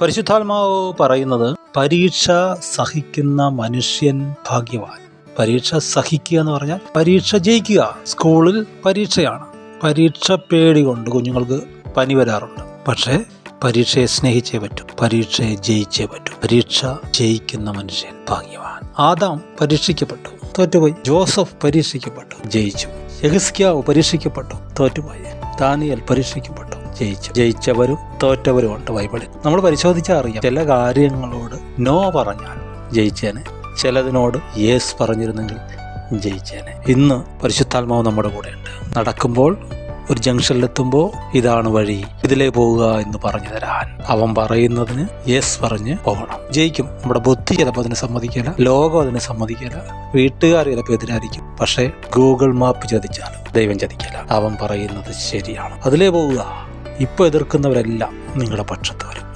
പരിശുദ്ധാത്മാവ് പറയുന്നത് പരീക്ഷ സഹിക്കുന്ന മനുഷ്യൻ ഭാഗ്യവാൻ. പരീക്ഷ സഹിക്കുക എന്ന് പറഞ്ഞാൽ പരീക്ഷ ജയിക്കുക. സ്കൂളിൽ പരീക്ഷയാണ്. പരീക്ഷ പേടി കൊണ്ട് കുഞ്ഞുങ്ങൾക്ക് പനി വരാറുണ്ട്. പക്ഷേ പരീക്ഷയെ സ്നേഹിച്ചേ പറ്റൂ, പരീക്ഷയെ ജയിച്ചേ പറ്റൂ. പരീക്ഷ ജയിക്കുന്ന മനുഷ്യൻ ഭാഗ്യവാൻ. ആദാം പരീക്ഷിക്കപ്പെട്ടു, തോറ്റുപോയി. ജോസഫ് പരീക്ഷിക്കപ്പെട്ടു, ജയിച്ചു. യെഹിസ്കിയാവ് പരീക്ഷിക്കപ്പെട്ടു, തോറ്റുപോയി. ദാനിയേൽ പരീക്ഷിക്കപ്പെട്ടു, ജയിച്ചു. ജയിച്ചവരും തോറ്റവരും ഉണ്ട് ബൈബിളിൽ. നമ്മൾ പരിശോധിച്ചാൽ അറിയാം. ചില കാര്യങ്ങളോട് നോ പറഞ്ഞാൽ ജയിച്ചേനെ, ചിലതിനോട് യേസ് പറഞ്ഞിരുന്നെങ്കിൽ ജയിച്ചേനെ. ഇന്ന് പരിശുദ്ധാത്മാവ് നമ്മുടെ കൂടെയുണ്ട്. നടക്കുമ്പോൾ ഒരു ജംഗ്ഷനിലെത്തുമ്പോൾ ഇതാണ് വഴി, ഇതിലേ പോവുക എന്ന് പറഞ്ഞു തരാൻ. അവൻ പറയുന്നതിന് യെസ് പറഞ്ഞ് പോകണം. ജയിക്കും. നമ്മുടെ ബുദ്ധി ചിലപ്പോൾ അതിന് സമ്മതിക്കില്ല, ലോകം അതിന് സമ്മതിക്കില്ല, വീട്ടുകാർ ചിലപ്പോൾ എതിരായിരിക്കും. പക്ഷേ ഗൂഗിൾ മാപ്പ് ചതിച്ചാലും ദൈവം ചതിക്കില്ല. അവൻ പറയുന്നത് ശരിയാണ്, അതിലേ പോവുക. ഇപ്പോൾ എതിർക്കുന്നവരെല്ലാം നിങ്ങളുടെ പക്ഷത്ത് വരും.